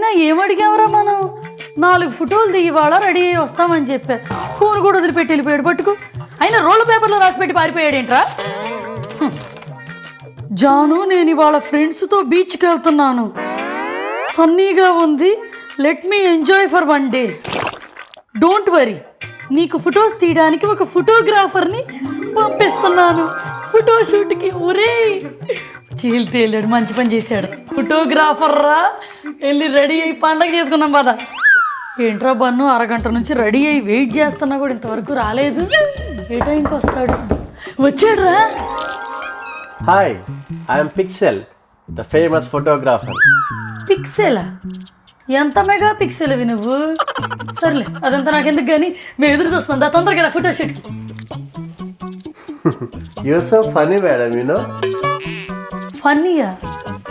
అయినా ఏమడిగామరా మనం 4 ఫోటోలు దిగి ఇవాళ రెడీ అయ్యి వస్తామని చెప్పా. ఫోన్ కూడా వదిలిపెట్టి వెళ్ళిపోయాడు. పట్టుకు అయినా రోడ్ల పేపర్లో రాసిపెట్టి పారిపోయాడేంట్రా? జాను, నేను ఇవాళ ఫ్రెండ్స్తో బీచ్కి వెళ్తున్నాను. సన్నీగా ఉంది. Let me enjoy for 1 day. Don't worry, నీకు ఫొటోస్ తీయడానికి ఒక ఫోటోగ్రాఫర్ని పంపిస్తున్నాను ఫోటో షూట్కి. ఒరే చీల్తే వెళ్ళాడు, మంచి పని చేశాడు. ఫోటోగ్రాఫర్ రా, వెళ్ళి రెడీ అయ్యి పండగ చేసుకుందాం పద. ఏంట్రా బన్ను, అరగంట నుంచి రెడీ అయ్యి వెయిట్ చేస్తున్నా కూడా ఇంతవరకు రాలేదు. ఏ టైంకి వస్తాడు? వచ్చాడురా. Hi, I'm Pixel, the famous photographer. పిక్సెలా? ఎంత మెగా పిక్సెల్ అవి నువ్వు? సర్లే, అదంతా నాకెందుకు కానీ మేము ఎదురు చూస్తున్నాం. దా తొందరగా రా ఫోటో షూట్కి. Your so funny madam, you know. ఫన్నీయా?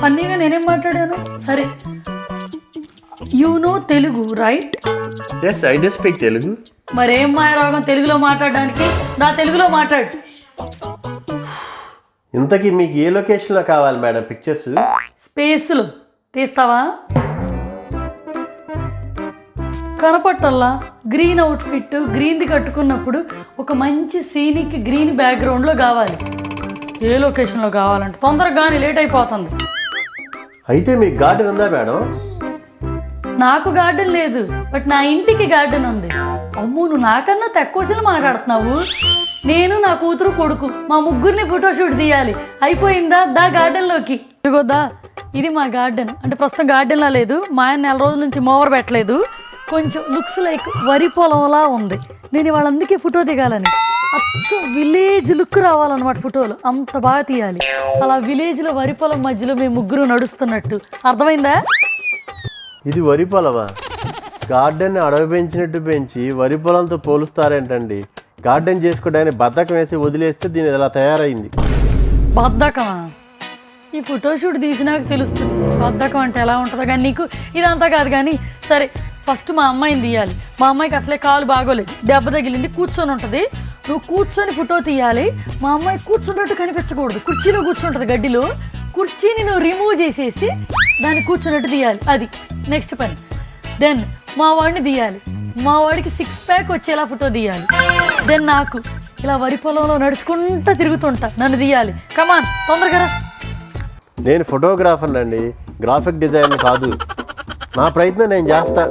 ఫన్నీగా నేనేం మాట్లాడాను? సరే, you know Telugu right? Yes, I do speak Telugu. మరేం మాయరోగం తెలుగులో మాట్లాడడానికి? నా తెలుగులో మాట్లాడు. ఇంతకీ మీకు ఏ లొకేషన్లో కావాలి మేడం పిక్చర్స్? స్పేస్లు తీస్తావా? కనపట్టల్లా గ్రీన్ అవుట్ఫిట్, గ్రీన్ది కట్టుకున్నప్పుడు ఒక మంచి సీనిక్ గ్రీన్ బ్యాక్గ్రౌండ్లో కావాలి. ఏ లొకేషన్లో కావాలంటే తొందరగా కానీ లేట్ అయిపోతుంది. అయితే మీకు గార్డెన్ ఉందా మేడం? నాకు గార్డెన్ లేదు, బట్ నా ఇంటికి గార్డెన్ ఉంది. అమ్మో, నువ్వు నాకన్నా తక్కువసలు మాట్లాడుతున్నావు. నేను, నా కూతురు, కొడుకు, మా ముగ్గురిని ఫోటోషూట్ తీయాలి. అయిపోయిందా? దా గార్డెన్లోకి. ఇదిగోదా, ఇది మా గార్డెన్. అంటే ప్రస్తుతం గార్డెన్లా లేదు, మా ఆయన 4 రోజుల నుంచి మోవర్ పెట్టలేదు. కొంచెం లుక్స్ లైక్ వరి పొలంలా ఉంది. నేను వాళ్ళందుకే ఫోటో దిగాలని. అచ్చం విలేజ్ లుక్ రావాలన్నమాట ఫోటోలు, అంత బాగా తీయాలి. అలా విలేజ్లో వరి పొలం మధ్యలో మేము ముగ్గురు నడుస్తున్నట్టు. అర్థమైందా? ఇది వరి పొలమా? గార్డెన్ అడవి పెంచినట్టు పెంచి వరి పొలంతో పోలుస్తారేంటండి? గార్డెన్ చేసుకోవడానికి బద్ధకం వేసి వదిలేస్తే దీని ఇలా తయారైంది. బద్ధకమా? ఈ ఫోటోషూట్ తీసినాక తెలుస్తుంది బద్ధకం అంటే ఎలా ఉంటుందో. కానీ నీకు ఇదంతా కాదు కానీ సరే, ఫస్ట్ మా అమ్మాయిని తీయాలి. మా అమ్మాయికి అసలే కాలు బాగోలేదు, దెబ్బ తగిలింది, కూర్చొని ఉంటుంది. నువ్వు కూర్చొని ఫోటో తీయాలి. మా అమ్మాయి కూర్చున్నట్టు కనిపించకూడదు, కుర్చీలో కూర్చుంటుంది గడ్డిలో. కుర్చీని నువ్వు రిమూవ్ చేసేసి దాన్ని కూర్చున్నట్టు తీయాలి. అది నెక్స్ట్ పని. దెన్ మా వాడిని తీయాలి. మా వాడికి 6 ప్యాక్ వచ్చేలా ఫోటో తీయాలి. దెన్ నాకు ఇలా వరి పొలంలో నడుచుకుంటూ తిరుగుతుంటా, నన్ను తీయాలి. కమాన్ తొందరగా రా. నేను ఫోటోగ్రాఫర్ అండి, గ్రాఫిక్ డిజైనర్ కాదు. నా ప్రయత్నం నేను చేస్తా.